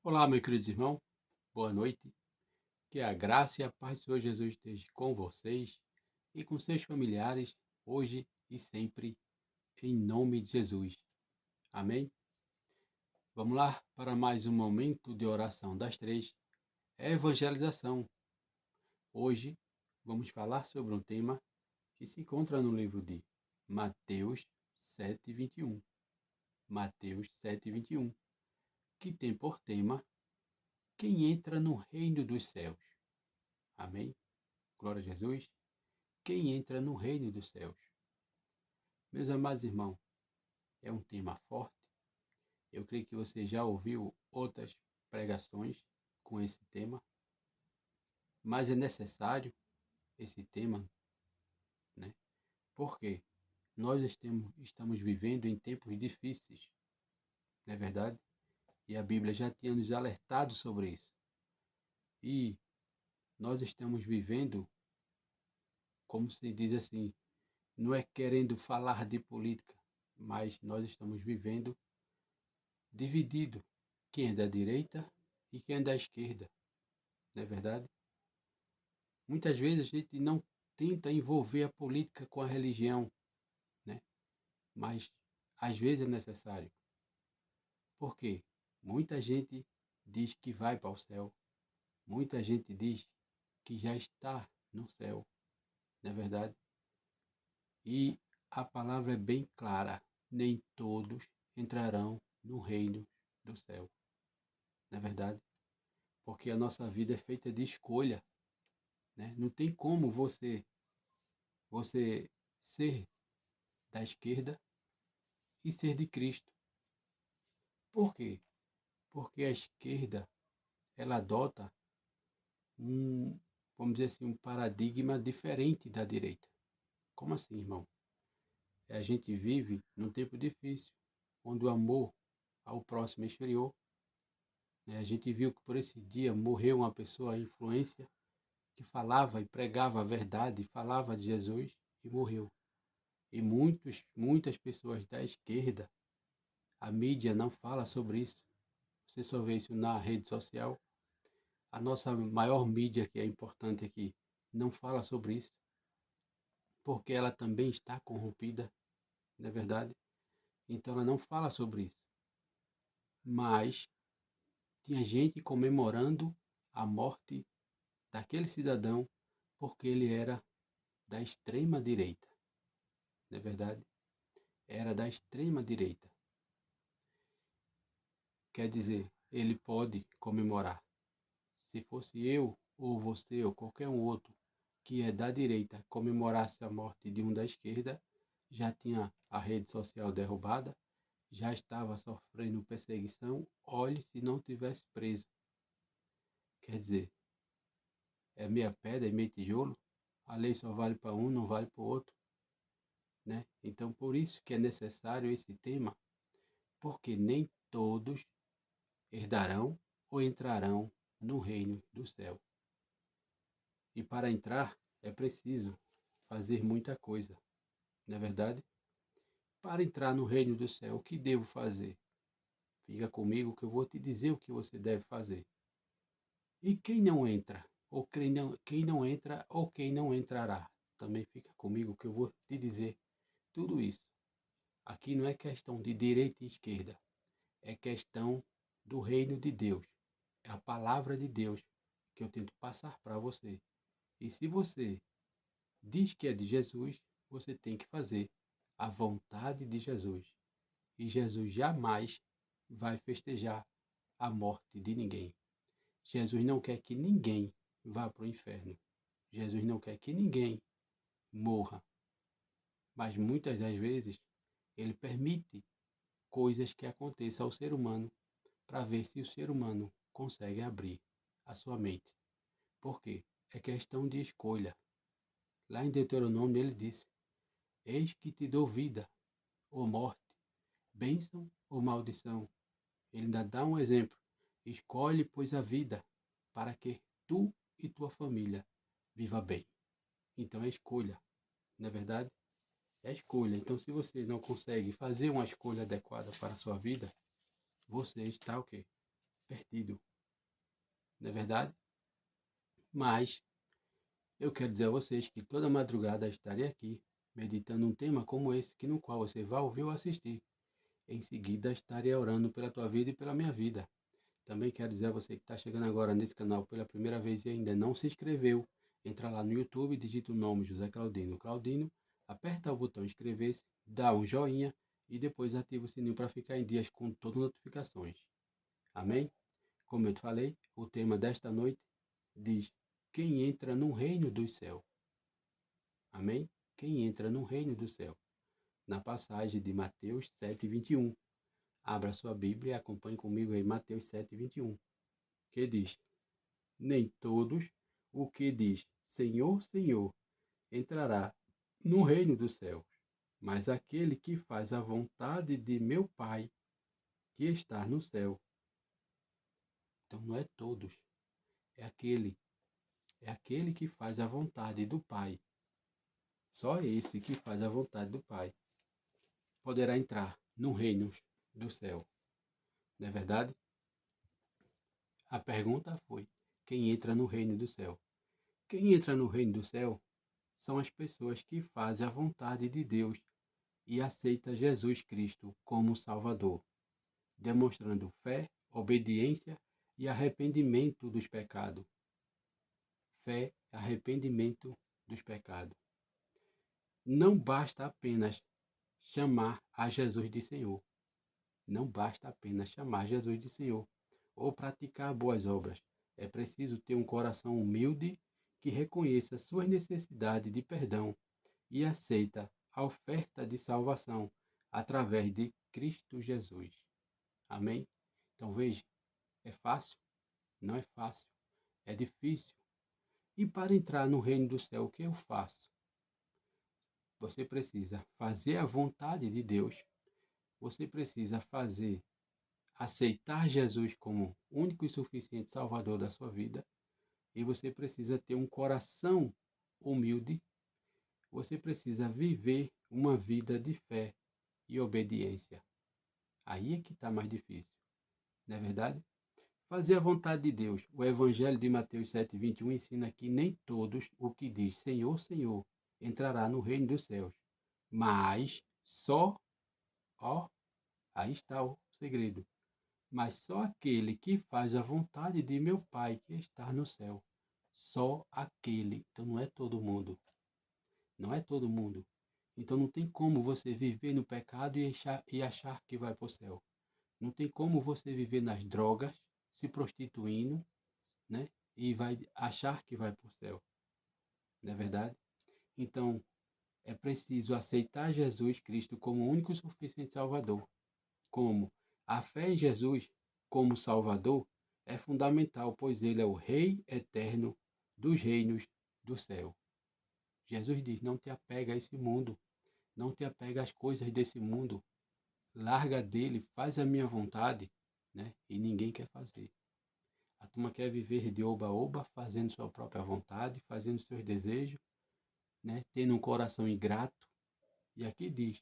Olá, meus queridos irmãos, boa noite. Que a graça e a paz do Senhor Jesus esteja com vocês e com seus familiares, hoje e sempre, em nome de Jesus. Amém? Vamos lá para mais um momento de oração das três, evangelização. Hoje vamos falar sobre um tema que se encontra no livro de Mateus 7:21. Mateus 7:21, que tem por tema quem entra no reino dos céus. Amém? Glória a Jesus. Quem entra no reino dos céus. Meus amados irmãos, é um tema forte. Eu creio que você já ouviu outras pregações com esse tema, mas é necessário esse tema, né? Porque nós estamos vivendo em tempos difíceis, não é verdade? E a Bíblia já tinha nos alertado sobre isso. E nós estamos vivendo, como se diz assim, não é querendo falar de política, mas nós estamos vivendo dividido, quem é da direita e quem é da esquerda, não é verdade? Muitas vezes a gente não tenta envolver a política com a religião, né? Mas às vezes é necessário. Por quê? Muita gente diz que vai para o céu, muita gente diz que já está no céu, não é verdade? E a palavra é bem clara, nem todos entrarão no reino do céu, não é verdade? Porque a nossa vida é feita de escolha, né? Não tem como você ser da esquerda e ser de Cristo. Por quê? Porque a esquerda, ela adota um, vamos dizer assim, um paradigma diferente da direita. Como assim, irmão? A gente vive num tempo difícil, onde o amor ao próximo esfriou, né? A gente viu que por esse dia morreu uma pessoa influência que falava e pregava a verdade, falava de Jesus e morreu. E muitas pessoas da esquerda, a mídia não fala sobre isso. Você só vê isso na rede social. A nossa maior mídia, que é importante aqui, não fala sobre isso, porque ela também está corrompida, não é verdade? Então ela não fala sobre isso. Mas tinha gente comemorando a morte daquele cidadão porque ele era da extrema direita, não é verdade? Era da extrema direita. Quer dizer, ele pode comemorar. Se fosse eu, ou você, ou qualquer um outro que é da direita comemorasse a morte de um da esquerda, já tinha a rede social derrubada, já estava sofrendo perseguição, olhe se não tivesse preso. Quer dizer, é meia pedra e meio tijolo, a lei só vale para um, não vale para o outro, né? Então por isso que é necessário esse tema, porque nem todos herdarão ou entrarão no reino do céu. E para entrar é preciso fazer muita coisa, não é verdade? Para entrar no reino do céu, o que devo fazer? Fica comigo que eu vou te dizer o que você deve fazer. E quem não entra? Ou quem não entra ou quem não entrará? Também fica comigo que eu vou te dizer tudo isso. Aqui não é questão de direita e esquerda, é questão do reino de Deus. É a palavra de Deus que eu tento passar para você. E se você diz que é de Jesus, você tem que fazer a vontade de Jesus. E Jesus jamais vai festejar a morte de ninguém. Jesus não quer que ninguém vá para o inferno. Jesus não quer que ninguém morra. Mas muitas das vezes ele permite coisas que aconteçam ao ser humano para ver se o ser humano consegue abrir a sua mente. Por quê? É questão de escolha. Lá em Deuteronômio ele disse: Eis que te dou vida ou morte, bênção ou maldição. Ele ainda dá um exemplo. Escolhe, pois, a vida, para que tu e tua família viva bem. Então é escolha, não é verdade? É escolha. Então, se você não consegue fazer uma escolha adequada para a sua vida, você está o quê? perdido, não é verdade? Mas eu quero dizer a vocês que toda madrugada estarei aqui, meditando um tema como esse, que no qual você vai ouvir ou assistir. Em seguida estarei orando pela tua vida e pela minha vida. Também quero dizer a você que está chegando agora nesse canal pela primeira vez e ainda não se inscreveu, entra lá no YouTube, digita o nome José Claudino Claudino, aperta o botão inscrever-se, dá um joinha e depois ativa o sininho para ficar em dias com todas as notificações. Amém? Como eu te falei, o tema desta noite diz: quem entra no reino dos céus? Amém? Quem entra no reino do céu? Na passagem de Mateus 7:21. Abra sua Bíblia e acompanhe comigo aí Mateus 7:21, que diz: nem todos o que diz Senhor, Senhor, entrará no reino dos céus, mas aquele que faz a vontade de meu Pai que está no céu. Então não é todos, é aquele que faz a vontade do Pai. Só esse que faz a vontade do Pai poderá entrar no reino do céu. Não é verdade? A pergunta foi: quem entra no reino do céu? Quem entra no reino do céu são as pessoas que fazem a vontade de Deus e aceita Jesus Cristo como Salvador, demonstrando fé, obediência e arrependimento dos pecados. Fé, arrependimento dos pecados. Não basta apenas chamar a Jesus de Senhor. Não basta apenas chamar Jesus de Senhor ou praticar boas obras. É preciso ter um coração humilde que reconheça suas necessidades de perdão e aceita a oferta de salvação através de Cristo Jesus. Amém? Então veja, é fácil? Não é fácil. É difícil. E para entrar no reino do céu, o que eu faço? Você precisa fazer a vontade de Deus. Você precisa aceitar Jesus como único e suficiente Salvador da sua vida. E você precisa ter um coração humilde. Você precisa viver uma vida de fé e obediência. Aí é que está mais difícil, não é verdade? Fazer a vontade de Deus. O Evangelho de Mateus 7:21 ensina que nem todos o que diz Senhor, Senhor entrará no reino dos céus, mas só, ó, aí está o segredo, mas só aquele que faz a vontade de meu Pai que está no céu. Só aquele. Então não é todo mundo. Não é todo mundo. Então não tem como você viver no pecado e achar que vai para o céu. Não tem como você viver nas drogas, se prostituindo, né? E vai achar que vai para o céu. Não é verdade? Então, é preciso aceitar Jesus Cristo como o único e suficiente Salvador. Como a fé em Jesus como Salvador é fundamental, pois ele é o Rei eterno dos reinos do céu. Jesus diz: não te apega a esse mundo, não te apega às coisas desse mundo, larga dele, faz a minha vontade, né? E ninguém quer fazer. A turma quer viver de oba-oba, fazendo sua própria vontade, fazendo seus desejos, né? Tendo um coração ingrato. E aqui diz,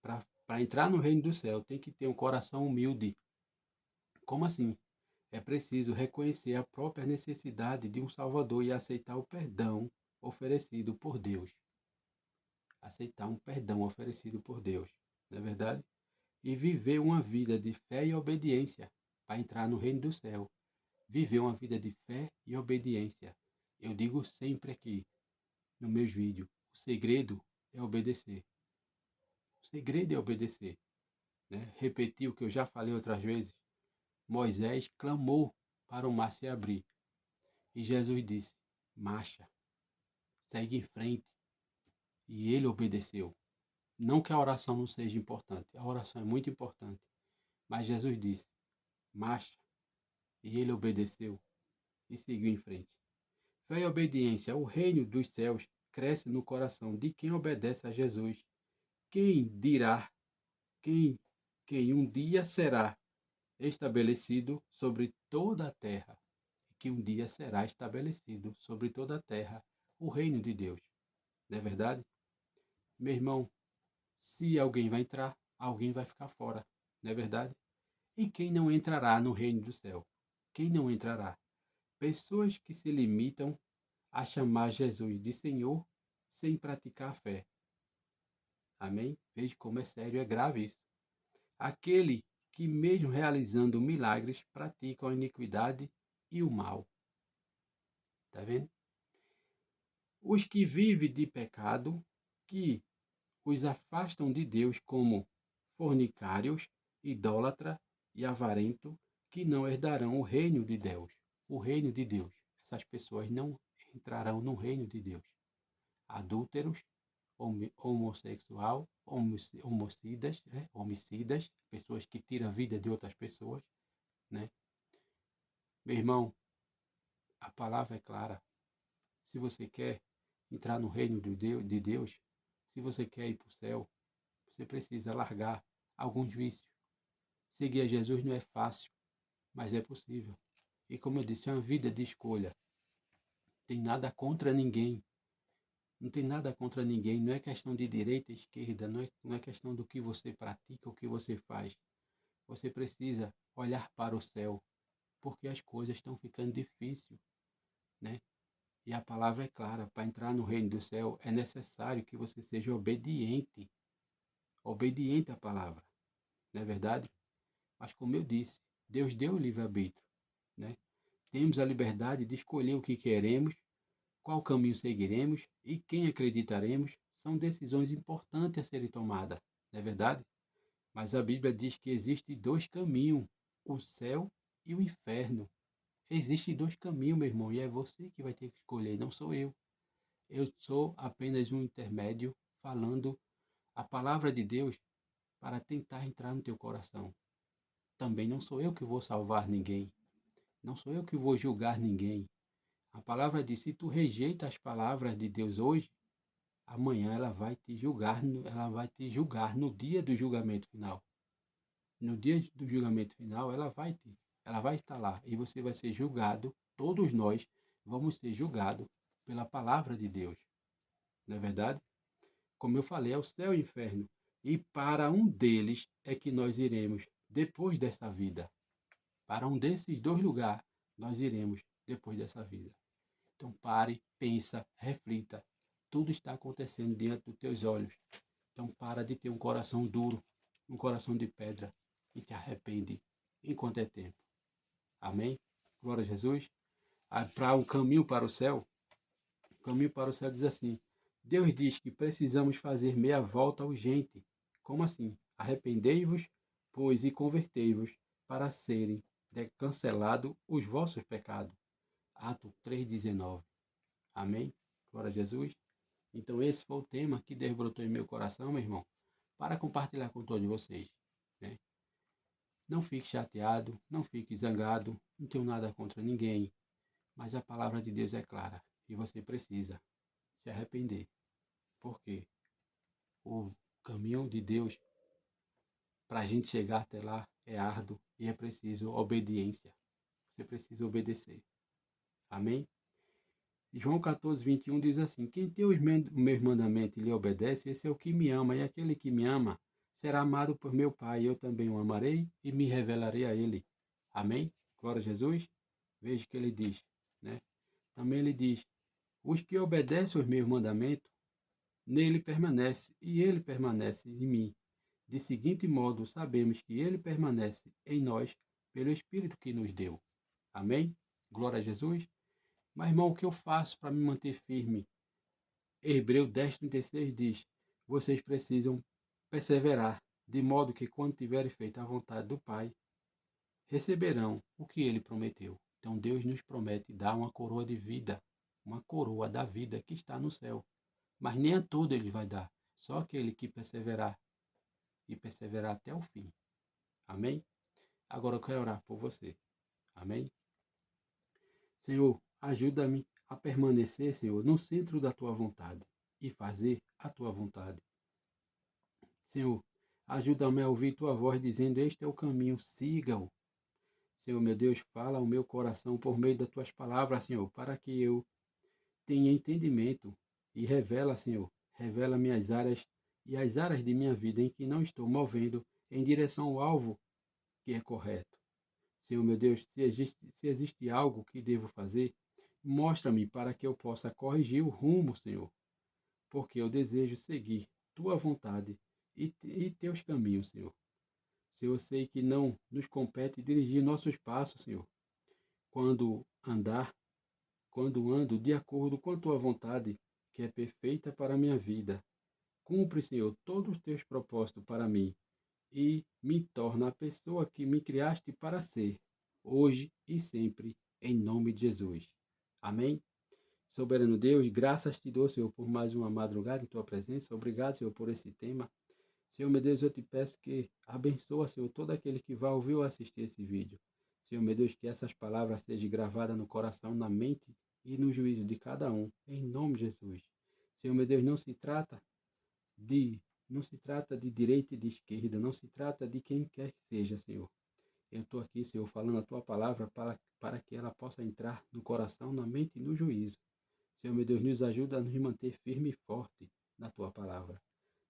para entrar no reino do céu, tem que ter um coração humilde. Como assim? É preciso reconhecer a própria necessidade de um Salvador e aceitar o perdão oferecido por Deus. Aceitar um perdão oferecido por Deus, não é verdade? E viver uma vida de fé e obediência para entrar no reino do céu. Viver uma vida de fé e obediência. Eu digo sempre aqui nos meus vídeos, o segredo é obedecer. O segredo é obedecer. Né? Repetir o que eu já falei outras vezes. Moisés clamou para o mar se abrir. E Jesus disse: marcha, segue em frente. E ele obedeceu. Não que a oração não seja importante, a oração é muito importante. Mas Jesus disse: marcha. E ele obedeceu e seguiu em frente. Fé e obediência ao reino dos céus cresce no coração de quem obedece a Jesus. Quem dirá, quem, quem um dia será estabelecido sobre toda a terra, que um dia será estabelecido sobre toda a terra o reino de Deus. Não é verdade? Meu irmão, se alguém vai entrar, alguém vai ficar fora. Não é verdade? E quem não entrará no reino do céu? Quem não entrará? Pessoas que se limitam a chamar Jesus de Senhor sem praticar a fé. Amém? Veja como é sério, é grave isso. Aquele que, mesmo realizando milagres, praticam a iniquidade e o mal. Está vendo? Os que vivem de pecado, que os afastam de Deus, como fornicários, idólatra e avarento, que não herdarão o reino de Deus. O reino de Deus. Essas pessoas não entrarão no reino de Deus. Adúlteros, homossexual, homicidas, né? Homicidas, pessoas que tiram a vida de outras pessoas, né? Meu irmão, a palavra é clara. Se você quer entrar no reino de Deus, se você quer ir para o céu, você precisa largar alguns vícios. Seguir a Jesus não é fácil, mas é possível. E como eu disse, é uma vida de escolha. Não tem nada contra ninguém. Não tem nada contra ninguém. Não é questão de direita e esquerda. Não é questão do que você pratica, o que você faz. Você precisa olhar para o céu, porque as coisas estão ficando difíceis, né? E a palavra é clara, para entrar no reino do céu é necessário que você seja obediente, obediente à palavra, não é verdade? Mas como eu disse, Deus deu o livre-arbítrio, né? Temos a liberdade de escolher o que queremos, qual caminho seguiremos e quem acreditaremos. São decisões importantes a serem tomadas, não é verdade? Mas a Bíblia diz que existem dois caminhos, o céu e o inferno. Existem dois caminhos, meu irmão, e é você que vai ter que escolher, não sou eu. Eu sou apenas um intermédio falando a palavra de Deus para tentar entrar no teu coração. Também não sou eu que vou salvar ninguém. Não sou eu que vou julgar ninguém. A palavra diz: se tu rejeita as palavras de Deus hoje, amanhã ela vai te julgar, no dia do julgamento final. No dia do julgamento final, ela vai estar lá e você vai ser julgado. Todos nós vamos ser julgados pela palavra de Deus. Não é verdade? Como eu falei, é o céu e o inferno. E para um deles é que nós iremos depois desta vida. Para um desses dois lugares nós iremos depois dessa vida. Então pare, pensa, reflita. Tudo está acontecendo diante dos teus olhos. Então para de ter um coração duro, um coração de pedra e te arrepende enquanto é tempo. Amém? Glória a Jesus. Para o caminho para o céu, o caminho para o céu diz assim: Deus diz que precisamos fazer meia volta urgente. Como assim? Arrependei-vos, pois, e convertei-vos, para serem cancelados os vossos pecados. Atos 3,19. Amém? Glória a Jesus. Então esse foi o tema que Deus brotou em meu coração, meu irmão, para compartilhar com todos vocês, né? Não fique chateado, não fique zangado, não tenho nada contra ninguém, mas a palavra de Deus é clara e você precisa se arrepender, porque o caminho de Deus para a gente chegar até lá é árduo e é preciso obediência. Você precisa obedecer. Amém? João 14:21 diz assim: quem tem os meus mandamentos e lhe obedece, esse é o que me ama, e aquele que me ama será amado por meu Pai. Eu também o amarei e me revelarei a ele. Amém? Glória a Jesus. Veja o que ele diz, né? Também ele diz: os que obedecem os meus mandamentos, nele permanece, e ele permanece em mim. De seguinte modo, sabemos que ele permanece em nós pelo Espírito que nos deu. Amém? Glória a Jesus. Mas, irmão, o que eu faço para me manter firme? Hebreu 10:36 diz: vocês precisam perseverar, de modo que, quando tiverem feito a vontade do Pai, receberão o que ele prometeu. Então, Deus nos promete dar uma coroa de vida, uma coroa da vida que está no céu. Mas nem a todo ele vai dar, só aquele que perseverar e perseverar até o fim. Amém? Agora eu quero orar por você. Amém? Senhor, ajuda-me a permanecer, Senhor, no centro da tua vontade e fazer a tua vontade. Senhor, ajuda-me a ouvir tua voz dizendo: este é o caminho, siga-o. Senhor, meu Deus, fala ao meu coração por meio das tuas palavras, Senhor, para que eu tenha entendimento e revela, Senhor, revela-me as áreas de minha vida em que não estou movendo em direção ao alvo que é correto. Senhor meu Deus, se existe algo que devo fazer, mostra-me para que eu possa corrigir o rumo, Senhor, porque eu desejo seguir tua vontade e teus caminhos, Senhor. Senhor, eu sei que não nos compete dirigir nossos passos, Senhor, quando andar, quando ando de acordo com a tua vontade, que é perfeita para a minha vida. Cumpre, Senhor, todos os teus propósitos para mim e me torna a pessoa que me criaste para ser, hoje e sempre, em nome de Jesus. Amém? Soberano Deus, graças te dou, Senhor, por mais uma madrugada em tua presença. Obrigado, Senhor, por esse tema. Senhor, meu Deus, eu te peço que abençoa, Senhor, todo aquele que vai ouvir ou assistir esse vídeo. Senhor, meu Deus, que essas palavras sejam gravadas no coração, na mente e no juízo de cada um, em nome de Jesus. Senhor, meu Deus, de, não se trata de direita e de esquerda, não se trata de quem quer que seja, Senhor. Eu estou aqui, Senhor, falando a tua palavra para que ela possa entrar no coração, na mente e no juízo. Senhor, meu Deus, nos ajuda a nos manter firme e forte na tua palavra.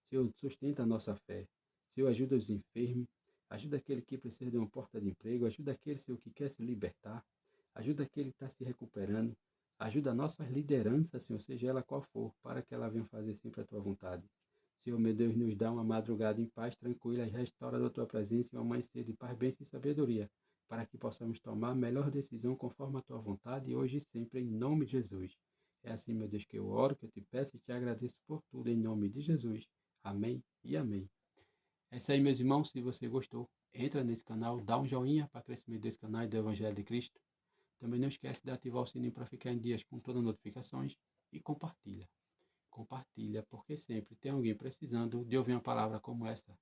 Senhor, sustenta a nossa fé. Senhor, ajuda os enfermos, ajuda aquele que precisa de uma porta de emprego, ajuda aquele, Senhor, que quer se libertar, ajuda aquele que está se recuperando, ajuda a nossa liderança, Senhor, seja ela qual for, para que ela venha fazer sempre a tua vontade. Senhor, meu Deus, nos dá uma madrugada em paz, tranquila, e restaura da tua presença e um amanhecer de paz, bênção e sabedoria, para que possamos tomar a melhor decisão conforme a tua vontade, hoje e sempre, em nome de Jesus. É assim, meu Deus, que eu oro, que eu te peço e te agradeço por tudo, em nome de Jesus. Amém e amém. É isso aí, meus irmãos. Se você gostou, entra nesse canal, dá um joinha para o crescimento desse canal e do Evangelho de Cristo. Também não esquece de ativar o sininho para ficar em dias com todas as notificações e compartilha. Compartilha, porque sempre tem alguém precisando de ouvir uma palavra como essa.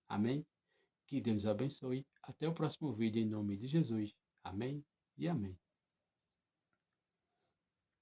Amém? Que Deus abençoe. Até o próximo vídeo em nome de Jesus. Amém e amém.